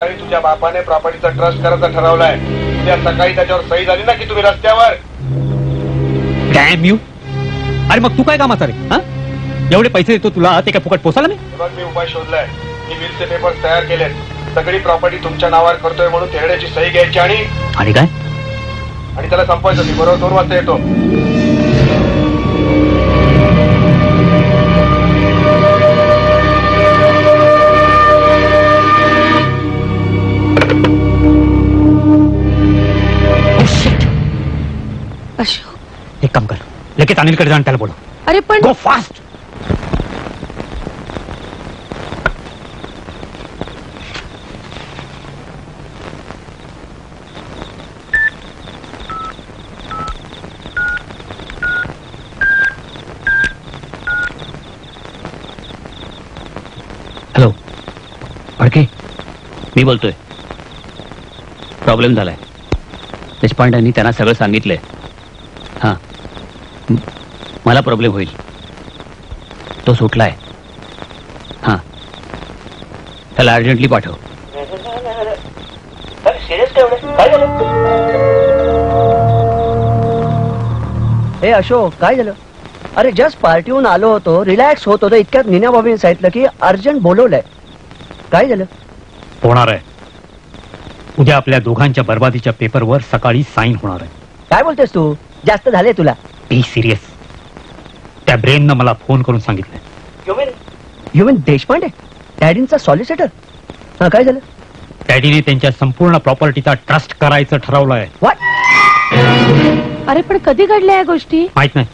तुझ्या बापाने प्रॉपर्टीचा ट्रस्ट करायचा ठरवलाय. उद्या सकाळी त्याच्यावर सही झाली ना की तुम्ही रस्त्यावर. Dam you. अरे मग तू काय कामाचा रे? हा, एवढे पैसे देतो तुला, ते काय फुकट पोसायला नाही? बघ मी उपाय शोधलाय. मी बिलचे पेपर्स तयार केलेत. सगळी प्रॉपर्टी तुमच्या नावावर करतोय म्हणून तेरड्याची सही घ्यायची आणि काय आणि त्याला संपवायचं. मी बरोबर 2 वाजता येतो. अशोक एक काम कर, लगेच अनिलकडे जाऊन त्याला बोलव. अरे पण गो फास्ट. हॅलो फडके, मी बोलतोय. प्रॉब्लेम झालाय. देशपांड्यांनी त्यांना सगळं सांगितलंय. हां, मला प्रॉब्लेम होईल. तो सुटलाय. हां, त्याला अर्जंटली पाठव. हे अशोक, काय झालं? अरे जस्ट पार्टीहून आलो होतो, रिलॅक्स होत होतो, इतक्यात नीना बाबीने सांगितलं की अर्जंट बोलवलंय. काय झालं? होणार आहे. उद्या आपल्या दोघांच्या बर्बादीच्या पेपरवर सकाळी साईन होणार आहे. काय बोलतेस तू? जास्त झाले तुला. Be serious. त्या ब्रेननं मला फोन करून सांगितलंय. यू मीन देशपांडे, डॅडींचा सॉलिसिटर? हा, काय झालं? डॅडीने त्यांच्या संपूर्ण प्रॉपर्टीचा ट्रस्ट करायचं ठरवलंय. व्हॉट? अरे पण कधी घडल्या या गोष्टी? माहित नाही,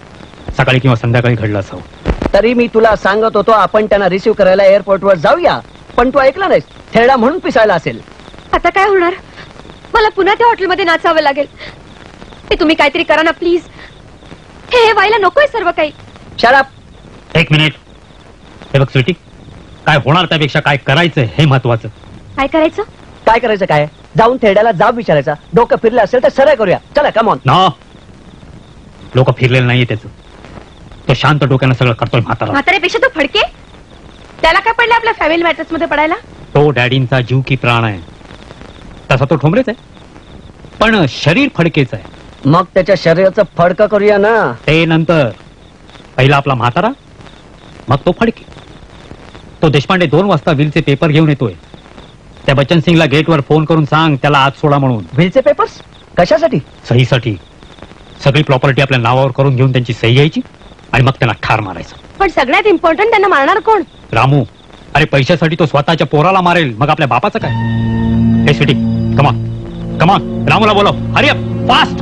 सकाळी किंवा संध्याकाळी घडलं असावं. तरी मी तुला सांगत होतो आपण त्यांना रिसीव्ह करायला एअरपोर्टवर जाऊया, पण तू ऐकला नाहीस. थेरडा म्हणून पिसायला असेल. आता काय होणार? मला पुन्हा त्या हॉटेलमध्ये नाचावं लागेल. ते तुम्ही काहीतरी करा ना प्लीज. हे व्हायला नकोय सर्व काही. Shut up. एक मिनिट. हे बघ स्वीटी, काय होणार त्यापेक्षा काय करायचं हे महत्वाचं. काय करायचं? काय करायचं? काय जाऊन थेरड्याला जाब विचारायचा. डोकं फिरलं असेल तर सरळ करूया. चला कम ऑन. ना, लोक फिरलेलं नाहीये त्याचं. तो शांत डोक्यानं सगळं करतोय. म्हाताऱ्यापेक्षा तो फडके. त्याला काय पडलं आपल्या फॅमिली मॅटर्स मध्ये पडायला? तो डॅडींचा जीव की प्राण आहे. तसा तो ठोंबरेच आहे, पण शरीर फडकेच आहे. मग त्याच्या शरीराचं फडकं करूया ना. ते नंतर. पहिला आपला म्हातारा, मग तो फडके. तो देशपांडे 2 वाजता विलचे पेपर घेऊन येतोय. त्या बच्चन सिंगला गेटवर फोन करून सांग त्याला आत सोडा म्हणून. विलचे पेपर्स कशासाठी? सहीसाठी. सगळी प्रॉपर्टी आपल्या नावावर करून घेऊन त्यांची सही घ्यायची आणि मग त्यांना ठार मारायचं. पण सगळ्यात इम्पॉर्टंट, त्यांना मारणार कोण? रामू. अरे पैशासाठी तो स्वतःच्या पोराला मारेल, मग आपल्या बापाचं काय? हे स्वीटी, कमान कमान, रामूला बोलव. Hurry up, fast.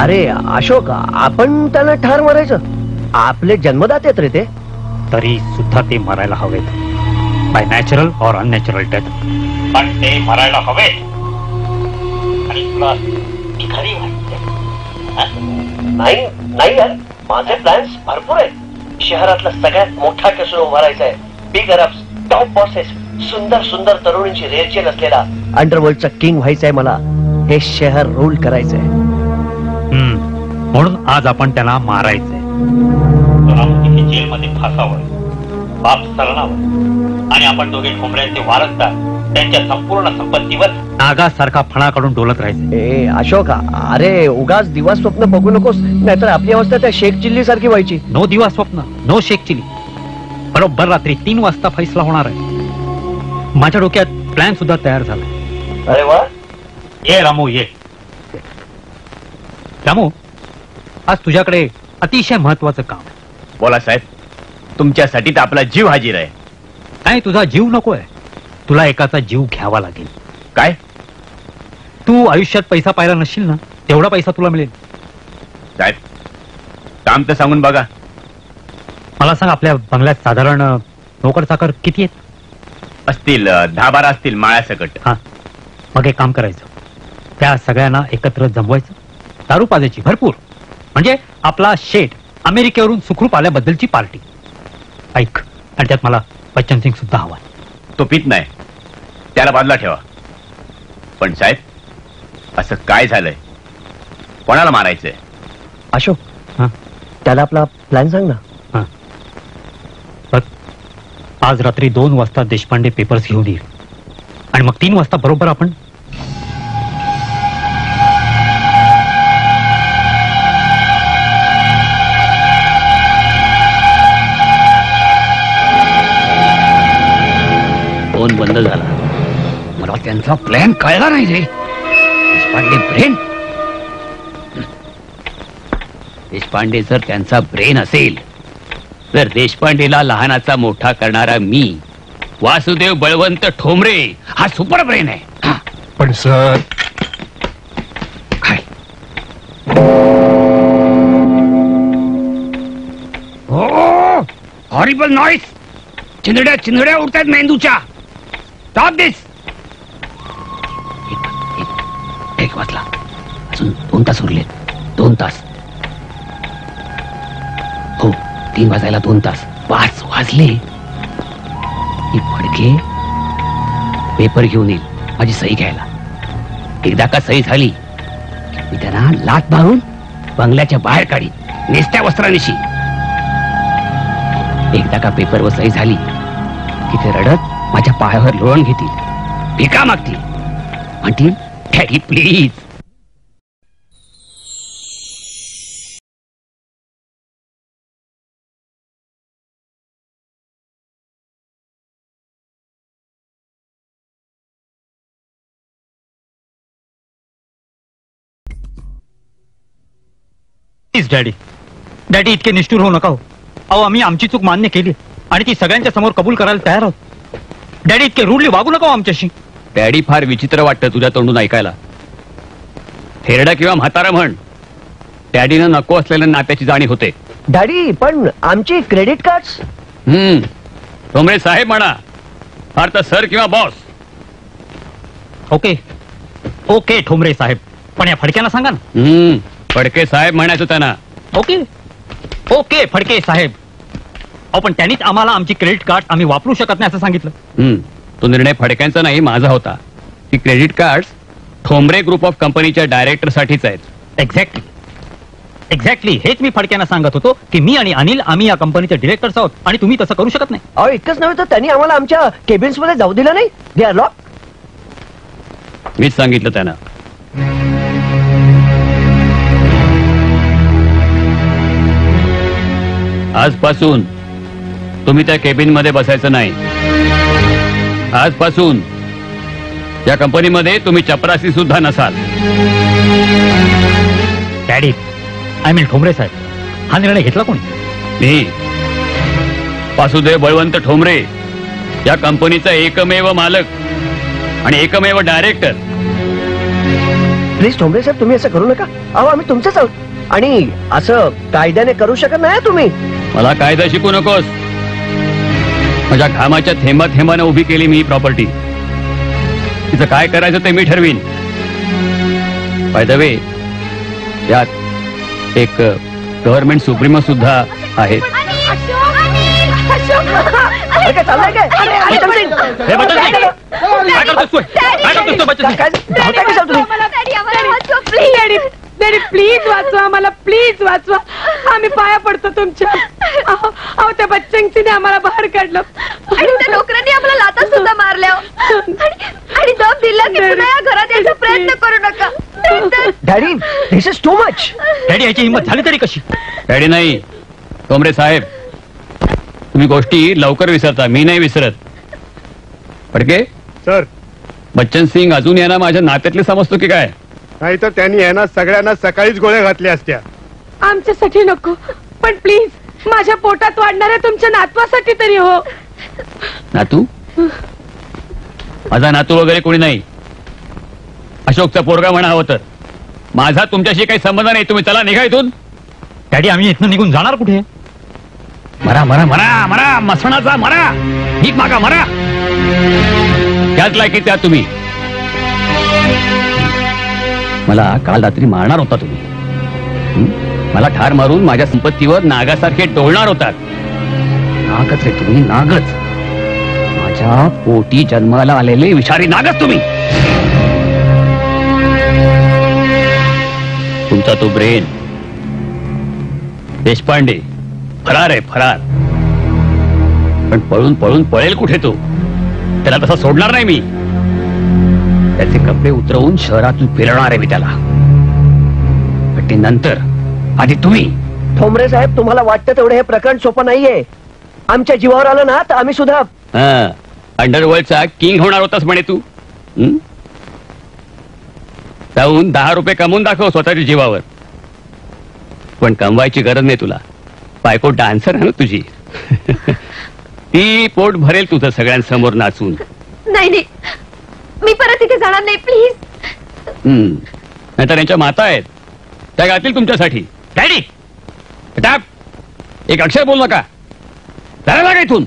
अरे अशोक, आपण त्यांना ठार मारायचं? आपले जन्मदाते रे ते. तरी सुद्धा ते मरायला हवेत. बाय नॅचरल और अननॅचरल डेथ. पण ते मरायला हवे. आणि तुला खरी नाही नाही यार, माझे प्लॅन्स भरपूर आहेत. शहरातला सगळ्यात मोठा कॅसिनो उभारायचा आहे. बिग अरब्स, टॉप बॉसेस, सुंदर सुंदर तरुणींची रेलचेल असलेला अंडरवर्ल्डचा किंग व्हायचंय मला. हे शहर रूल करायचंय. म्हणून आज आपण त्यांना मारायचंय. जेलमध्ये फासावं, बाप सरणावं आणि आपण दोघे ठोंबऱ्यांचे वारसदार त्यांच्या संपूर्ण संपत्तीवर नागासारखा फणा काढून डोलत राहायचं. ए अशोक, अरे उगाच दिवा स्वप्न बघू नकोस, नाहीतर आपली अवस्था त्या शेख चिल्ली सारखी व्हायची. नो दिवा स्वप्न, नो शेख चिली. बरोबर रात्री 3 वाजता फैसला होणार आहे. माझ्या डोक्यात प्लॅन सुद्धा तयार झाला. अरे वा. ये रामू, ये. रामू, आज तुझ्याकडे अतिशय महत्वाचं काम आहे. बोला साहेब. तुमच्यासाठी तर आपला जीव हाजीर आहे. नाही, तुझा जीव नकोय. तुला एकाचा जीव घ्यावा लागेल. काय? तू आयुष्यात पैसा पाहिला नसशील ना, तेवढा पैसा तुला मिळेल. साहेब, काम तर सांगून बघा. मला सांग, आपल्या बंगल्यात साधारण नोकर चाकर किती आहेत? असतील 10-12 असतील माळ्यासकट. हा, मग एक काम करायचं, त्या सगळ्यांना एकत्र जमवायचं. दारू पाजायची भरपूर. म्हणजे आपला शेठ अमेरिकेवरून सुखरूप आल्याबद्दलची पार्टी. ऐक, आणि त्यात मला बच्चन सिंग सुद्धा हवा. तो पित नाही, त्याला बाजूला ठेवा. पण साहेब, असं काय झालंय? कोणाला मारायचंय? अशोक, त्याला आपला प्लॅन सांग ना. आज रात्री 2 वाजता देशपांडे पेपर्स घेऊन येईल. आणि मग 3 वाजता बरोबर आपण फोन बंद झाला. मला त्यांचा प्लॅन कळला नाही रे. देशपांडे ब्रेन. देशपांडे जर त्यांचा ब्रेन असेल तर देशपांडेला लहानाचा मोठा करणारा मी वासुदेव बळवंत ठोंबरे हा सुपर ब्रेन आहे. पण सर काय हॉरिबल नॉईस. चिंधड्या चिंधड्या उडतात मेंदूच्या. स्टॉप दिस. एक वाजला. अजून 2 तास उरलेत. 2 तास. हो 3 वाजायला 2 तास. 5 वाजले. ही फडके पेपर घेऊन येईल माझी सही घ्यायला. एकदा का सही झाली मी त्यांना लाथ मारून बंगल्याच्या बाहेर काढी नेसत्या वस्त्रानिशी. एकदा का पेपरवर सही झाली की ते रडत माझ्या पायावर लोळण घेतील, भिका मागतील, म्हणतील daddy please. Please daddy, daddy इतके निष्ठुर होऊ नका हो. अहो आम्ही आमची चूक मान्य केली आणि ती सगळ्यांच्या समोर कबूल करायला तयार आहोत. डॅडी इतके रूडली वागू नका हो आमच्याशी. डॅडी फार विचित्र वाटतं तुझ्या तोंडून ऐकायला. थेरडा किंवा म्हातारा म्हण, डॅडीनं नको असलेल्या नात्याची जाणीव होते. डॅडी पण आमची क्रेडिट कार्ड्स. ठोंबरे साहेब म्हणा, फार तर सर किंवा बॉस. ओके ओके ठोंबरे साहेब, पण या फडक्यांना सांगा ना. फडके साहेब म्हणायचं त्यांना. ओके ओके फडके साहेब. अहो पण त्यांनीच आम्हाला आमची क्रेडिट कार्ड आम्ही वापरू शकत नाही असं सांगितलं. तो निर्णय फडक्यांचा नाही, माझा होता. ती credit card Thombre group of कंपनीच्या डायरेक्टर साठीच आहेत. एक्झॅक्टली एक्झॅक्टली हेच मी फडक्यांना सांगत होतो की मी आणि अनिल आम्ही या कंपनीचे डिरेक्टर्स आहोत आणि तुम्ही तसं करू शकत नाही. अहो इतकंच नव्हे तर त्यांनी आम्हाला आमच्या केबिन्स मध्ये जाऊ दिलं नाही. They are lock. मीच सांगितलं त्यांना. आजपासून तुम्ही त्या केबिन मध्ये बसायचं नाही. आजपासून या कंपनीमध्ये तुम्ही चपरासी सुद्धा नसाल. डॅडी आय मीन ठोंबरे साहेब, हा निर्णय घेतला कोणी? मी वासुदेव बळवंत ठोंबरे, या कंपनीचा एकमेव मालक आणि एकमेव डायरेक्टर. प्लीज ठोंबरे साहेब तुम्ही असं करू नका. अहो आम्ही तुमचेच आहोत आणि असं कायद्याने करू शकत नाही तुम्ही. मला कायदा शिकू नकोस. माझ्या घामाच्या थेंबा थेंबाने उभी केली मी ही प्रॉपर्टी. तिचं काय करायचं ते मी ठरवीन. बाय द वे यात एक गव्हर्नमेंट सुप्रीमो सुद्धा आहे. चाललंय काय? हे बचन सिंग, काय करतोस तू? काय करतोस तू बचन सिंग? डॅडी प्लीज वाचवा मला, प्लीज वाचवा. आम्ही पाया पडतो तुमच्या. अहो त्या बच्चन सिंगने आम्हाला बाहेर काढलं आणि त्या नोकरांनी आम्हाला लाथा सुद्धा मारल्या आणि दम दिला की पुन्हा या घरात यायचा प्रयत्न करू नका. Daddy this is too much. Daddy याची हिंमत झाली तरी कशी? डॅडी नाही, ठोंबरे साहेब, तुम्ही गोष्टी लवकर विसरता, मी नाही विसरत. फडके सर, बच्चन सिंग अजून यांना माझ्या नात्यातले समजतो की काय? नाही तर त्यांनी यांना सगळ्यांना सकाळीच गोळ्या घातल्या असत्या. आमच्यासाठी नको, पण प्लीज माझ्या पोटात वाढणाऱ्या तुमच्या नातवासाठी तरी हो. नातू? माझा नातू वगैरे कोणी नाही. अशोकचा पोरगा म्हणा हवं तर. माझा तुमच्याशी काही संबंध नाही. तुम्ही चला निघा इथून. डॅडी आम्ही इथनं निघून जाणार कुठे? मरा मरा मरा मरा मसणाचा मरा. भीक मागा मरा. त्याच लायकी त्या तुम्ही. मला काल रात्री मारणार होता तुम्ही. मला ठार मारून माझ्या संपत्तीवर नागासारखे डोलणार होतात. नागच रे तुम्ही, नागच. माझ्या पोटी जन्माला आलेले विषारी नागच तुम्ही. तुमचा तो ब्रेन देशपांडे फरार आहे, फरार. पण पळून पळून पळेल कुठे तो? त्याला तसा सोडणार नाही मी. त्याचे कपडे उतरवून शहरातून फिरवणार आहे मी त्याला. पण ते नंतर. आधी तुम्ही. ठोंबरे साहेब, तुम्हाला वाटतं तेवढं हे प्रकरण सोपं नाहीये. आमच्या जीवावर आलं ना तर आम्ही सुद्धा. अंडरवर्ल्डचा किंग होणार होतास म्हणे तू. जाऊन 10 रुपये कमवून दाखव स्वतःच्या जीवावर. पण कमवायची गरज नाही तुला. बायको डान्सर आहे ना तुझी. ती पोट भरेल तुझं सगळ्यांसमोर नाचून. नाही नाही, मी परत इथे जाणार नाही प्लीज. नाहीतर त्यांच्या माता आहेत, त्या गातील तुमच्यासाठी. डॅडी एक अक्षर बोल नका. जायला लागा इथून.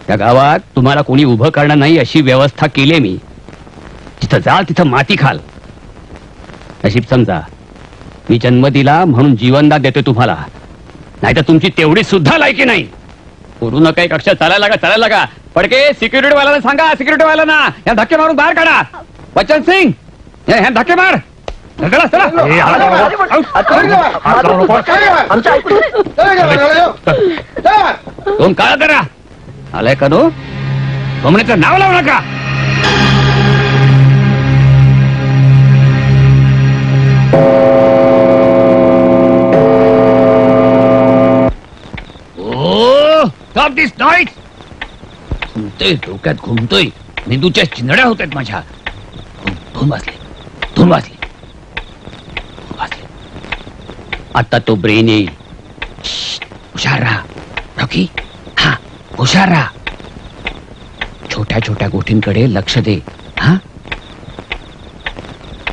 त्या गावात तुम्हाला कोणी उभं करणार नाही अशी व्यवस्था केली मी. जिथं जाल तिथं माती खाल. नशीब समजा मी जन्म दिला म्हणून जीवनदान देतोय तुम्हाला. नाहीतर तुमची तेवढी सुद्धा लायकी नाही. बोलू नका. एक अक्षर. चालायला लागा, चालायला लागा. पडके सिक्युरिटी वाल्याला सांगा, सिक्युरिटी वाल्यांना या धक्के मारून बाहेर काढा. बच्चन सिंग ह्या धक्के मार. दोन काळा करा. आलाय का नो? कोंबड्याचं नाव लावू नका. Stop this noise! घुमतोय, डोक्यात घुमतोय. मेंदूच्या चिंधड्या होत आहेत माझ्या. धूम वाजली. आता तो ब्रेन येईल. हुशार राहा रॉकी. हा, हुशार राहा. छोट्या छोट्या गोष्टींकडे लक्ष दे. हा,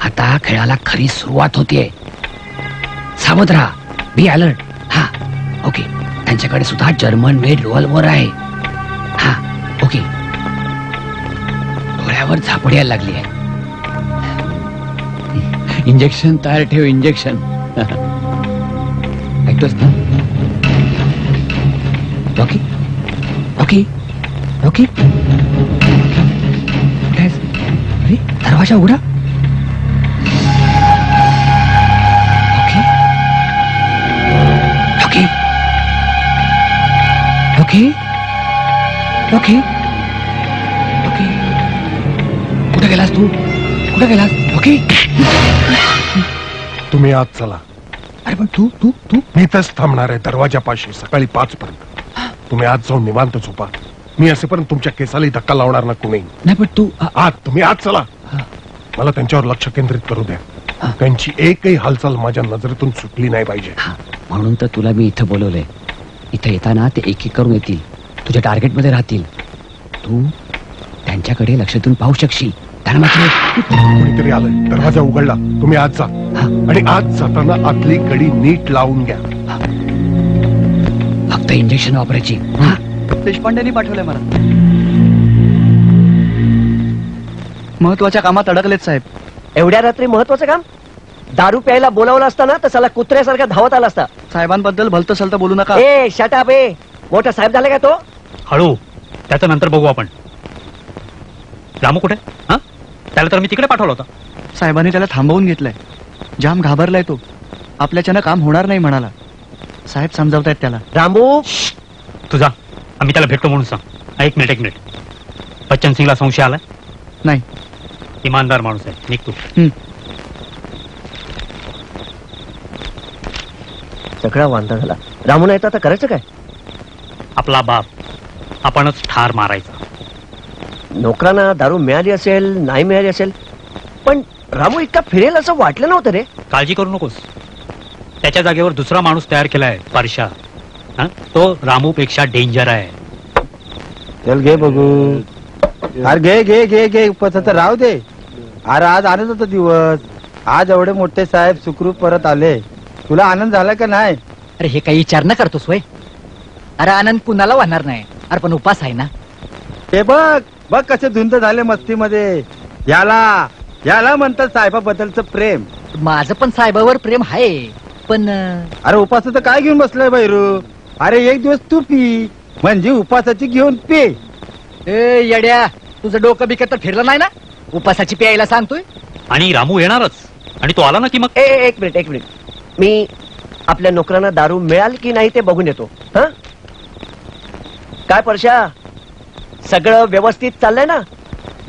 आता खेळाला खरी सुरुवात होतीये. सावध राहा. Be alert. हा, ओके. त्यांच्याकडे सुद्धा जर्मन मेड रिव्हॉल्वर आहे. हा, ओके. डोळ्यावर झापड यायला लागली आहे. इंजेक्शन तयार ठेव. इंजेक्शन ऐकतोस ना? रॉकी रॉकी रॉकी, अरे दरवाजा उघडा. रॉकी रॉकी रॉकी रॉकी, कुठे गेलास तू? कुठे गेलास रॉकी? तुम्ही आज चला. अरे पण तू तू तू मी इथंच थांबणार आहे दरवाजापाशी सकाळी 5 पर्यंत. तुम्ही आज जाऊन निवांत झोपा. मी असेपर्यंत तुमच्या केसाला धक्का लावणार ना कुणी. नाही पण तू तुम्ही आज चला. मला त्यांच्यावर लक्ष केंद्रित करू द्या. त्यांची एकही हालचाल माझ्या नजरेतून सुटली नाही पाहिजे. म्हणून तर तुला मी इथं बोलवलंय. इथं येताना ते एक एक करून येतील. तुझ्या टार्गेट मध्ये राहतील. तू त्यांच्याकडे लक्ष देऊन पाहू शकशील. त्यांना मात्र कोणीतरी आलंय. दरवाजा उघडला. तुम्ही आज जा. आणि आज जाताना आतली कडी नीट लावून घ्या. फक्त इंजेक्शन वापरायची. देशपांडेंनी पाठवलंय मला. महत्वाच्या कामात अडकलेत साहेब. एवढ्या रात्री महत्वाचं काम? दारू प्यायला बोलावलं असताना तर साला कुत्र्यासारखा धावत आला असता. साहेबांबद्दल भलतं सलतं बोलू नका. ए शट अप. मोठा साहेब झाला का तो? हळू. त्याचं नंतर बघू आपण. रामू कुठे? हा, त्याला तर मी तिकडे पाठवलं होतं. साहेबांनी त्याला थांबवून घेतलंय. जाम घाबरलाय तो. आपल्याच्यानं काम होणार नाही म्हणाला. साहेब समजावतायत त्याला. रामू तुझा आम्ही त्याला भेटतो म्हणून सांग. एक मिनिट. बच्चन सिंगला संशय आलाय? नाही. इमानदार माणूस आहे. निघतो. सगळा वांदा झाला. रामू नाही तर आता करायचं काय? आपला बाप आपणच ठार मारायचा. नोकरांना दारू मिळाली असेल, नाही मिळाली असेल, पण रामू इतका फिरेल असं वाटलं नव्हतं रे. काळजी करू नकोस. त्याच्या जागेवर दुसरा माणूस तयार केलाय, परशा. तो रामू पेक्षा डेंजर आहे. चल घे बघू. अरे घे घे घे घे. तर राहू दे. अरे आज आनंद होता दिवस. आज एवढे मोठे साहेब सुखरूप परत आले. तुला आनंद झाला का नाही? अरे हे काही विचार न करतोस वय. अरे आनंद कुणाला वाहणार नाही. अरे पण उपास आहे ना. ते बघ बघ कसे धुंद झाले मस्तीमध्ये. याला म्हणतात साहेबाबद्दलचं प्रेम. माझं पण साहेबावर प्रेम आहे पण. अरे उपासाचं काय घेऊन बसलाय बैरू? अरे एक दिवस तू पी म्हणजे उपासाची घेऊन पे. ए येड्या, तुझं डोकं बिकत तर फिरलं नाही ना? उपासाची प्यायला सांगतोय. आणि रामू येणारच. आणि तो आला ना की मग. एक मिनिट. मी आपल्या नोकरांना दारू मिळाल की नाही ते बघून येतो. हा काय परशा, सगळं व्यवस्थित चाललंय ना?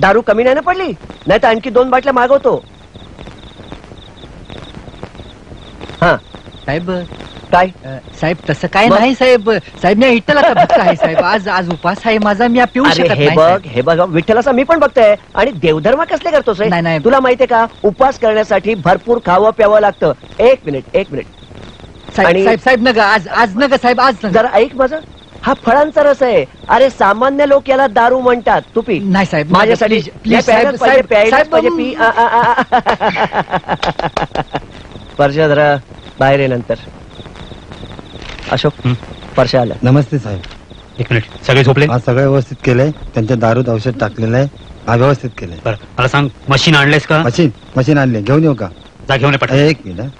दारू कमी नाही ना पडली? नाही तर आणखी 2 बाटल्या मागवतो. हा साहेब काय? साहेब तसं काय मग? नाही साहेब. साहेब मी विठ्ठलाचा भक्त आहे साहेब. आज उपास आहे माझा. मी पिऊ अरे शकत हे नाही बघ साहेब. हे बघ विठ्ठलाचा मी पण बघतोय. आणि देवधर्म कसले करतोस रे? नाही, नाही. तुला माहितीये का उपवास करण्यासाठी भरपूर खावं प्यावं लागतं. एक मिनिट साहेब आणि- साहेब साहेब नका आज नका साहेब आज नका. जरा ऐक माझं. हा फळांचा रस आहे. अरे सामान्य लोक याला दारू म्हणतात. तू पी. नाही साहेब माझ्यासाठी प्लीज, प्लीज, प्यायलाच साहेब, पाहिजे, प्यायलाच साहेब, पाहिजे. पी परशा जरा बाहेर ये नंतर. अशोक परशा आला. नमस्ते साहेब. एक मिनिट, सगळे झोपले? आज सगळं व्यवस्थित केलंय. त्यांच्या दारूत औषध टाकलेलं आहे. हा व्यवस्थित केलंय. बरं मला सांग, मशीन आणलेस का? मशीन आणले. घेऊन येऊ का? जा घेऊन ये पटकन. एक मिनिट.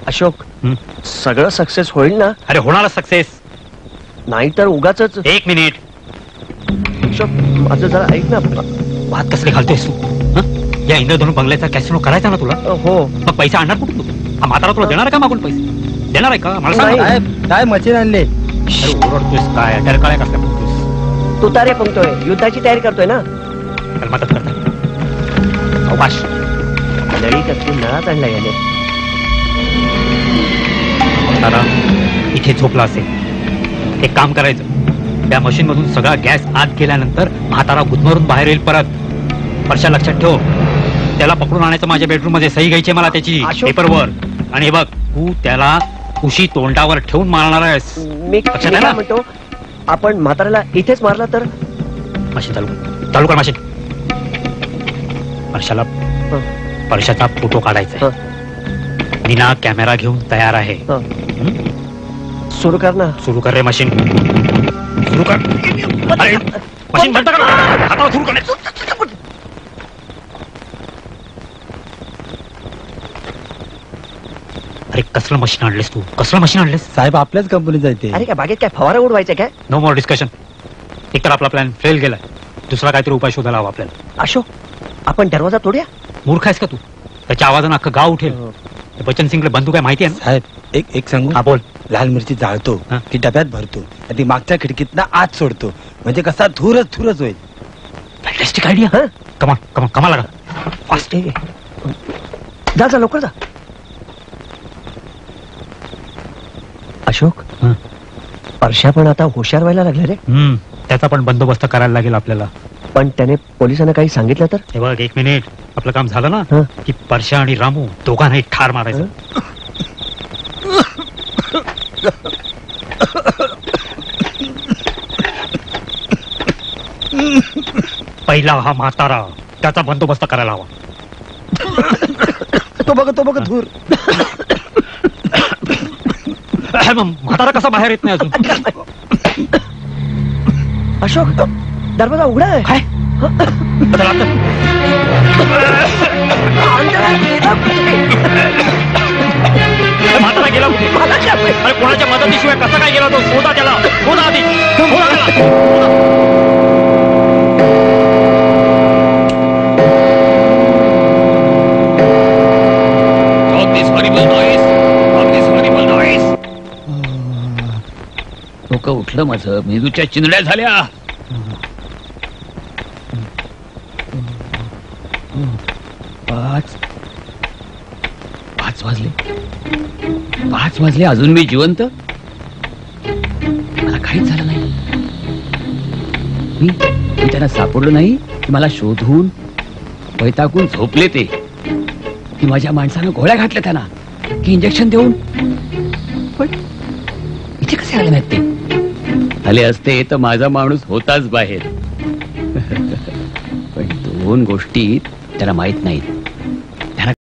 अशोक सगळं सक्सेस होईल ना? अरे होणार सक्सेस. नाहीतर उगाच. एक मिनिट. अशोक माझं जरा ऐक ना. भात कसले घालतोयस तू? हं? या इंद्रधनु बंगल्याचा कॅसिनो करायचा ना तुला? हो. मग पैसा आणणार कुठून तू? हा म्हातारा तुला देणार का मागून पैसे? देणार आहे का मला सांग. साहेब काय मशीन आणले? अरे ओरडतोयस काय? डरकाळ्या कसल्या बोलतोयस? तू तारे फुंकतोय. युद्धाची तयारी करतोय ना? त्याला मदत करता. अवकाश. नळी कसली नळात आणला याने. म्हातारा इथे झोपला असेल. एक काम करायचं, त्या मशीन मधून सगळा गॅस आत गेल्यानंतर म्हातारा गुदमरून बाहेर येईल परत. परशा लक्षात ठेव, त्याला पकडून आणायचं. माझ्या बेडरूम मध्ये सही घ्यायची मला त्याची पेपरवर. आणि हे बघ, तू त्याला उशी तोंडावर ठेवून मारणार आहेस. मी लक्षात आहे काय ना? म्हणतो, आपण म्हाताऱ्याला इथेच मारला तर? मशीन चालू कर मशीन. परशाला परशाचा फोटो काढायचा आहे. मीना कॅमेरा घेऊन तयार आहे. सुरू कर ना. सुरू कर रे मशीन. सुरू कर. अरे मशीन बंद कर. हातावर सुरू कर. अरे कसलं मशीन आणलेस तू? कसलं मशीन आणलेस? साहेब आपल्याच कंपनीत जायचे. अरे काय बागेत काय फवारा उडवायचा काय? No more discussion. एक तर आपला प्लॅन फेल गेलाय. दुसरा काहीतरी उपाय शोधायला हवा आपल्याला. अशोक आपण दरवाजा तोडूया. मूर्ख आहेस का तू? त्याच्या आवाजानं अख्खं गाव उठेल. बच्चन सिंगला बंदूक आहे माहिती आहे ना? साहेब एक सांगू? हा बोल. लाल मिरची जाळतो, हा. ती डब्यात भरतो आणि ती मागच्या खिडकीतनं आत सोडतो. म्हणजे कसा धूरच होईल. Fantastic idea. कमा लागा. फास्ट. जा जा लवकर जा. अशोक परशा पण आता हुशार व्हायला लागले रे. त्याचा पण बंदोबस्त करायला लागेल आपल्याला. पण त्याने पोलिसांना काही सांगितलं तर? हे बघ, एक मिनिट. आपलं काम झालं ना की परशा आणि रामू दोघांनाही ठार मारायचं. पहिला हा म्हातारा, त्याचा बंदोबस्त करायला हवा. तो बघ धूर. म्हातारा कसा बाहेर येत नाही अजून? अशोक दरवाजा उघडा आहे. काय? म्हातारा गेला कुठे? अरे कोणाच्या मदतीशिवाय कसा काय गेला तो? शोधा त्याला. शोधा आधी. शोधा त्याला. डोकं उठलं माझं. मेंदूच्या चिंधड्या झाल्या. पाच वाजले अजून मी जिवंत. मला काहीच झालं नाही. मी त्यांना सापडलो नाही की मला शोधून वैतागून झोपले ते, की माझ्या माणसानं गोळ्या घातल्या त्यांना, की इंजेक्शन देऊन. पण इथे कसे आले नाहीत ते? आले असते तर माझा माणूस होताच बाहेर. पण 2 गोष्टी त्याला माहित नाहीत.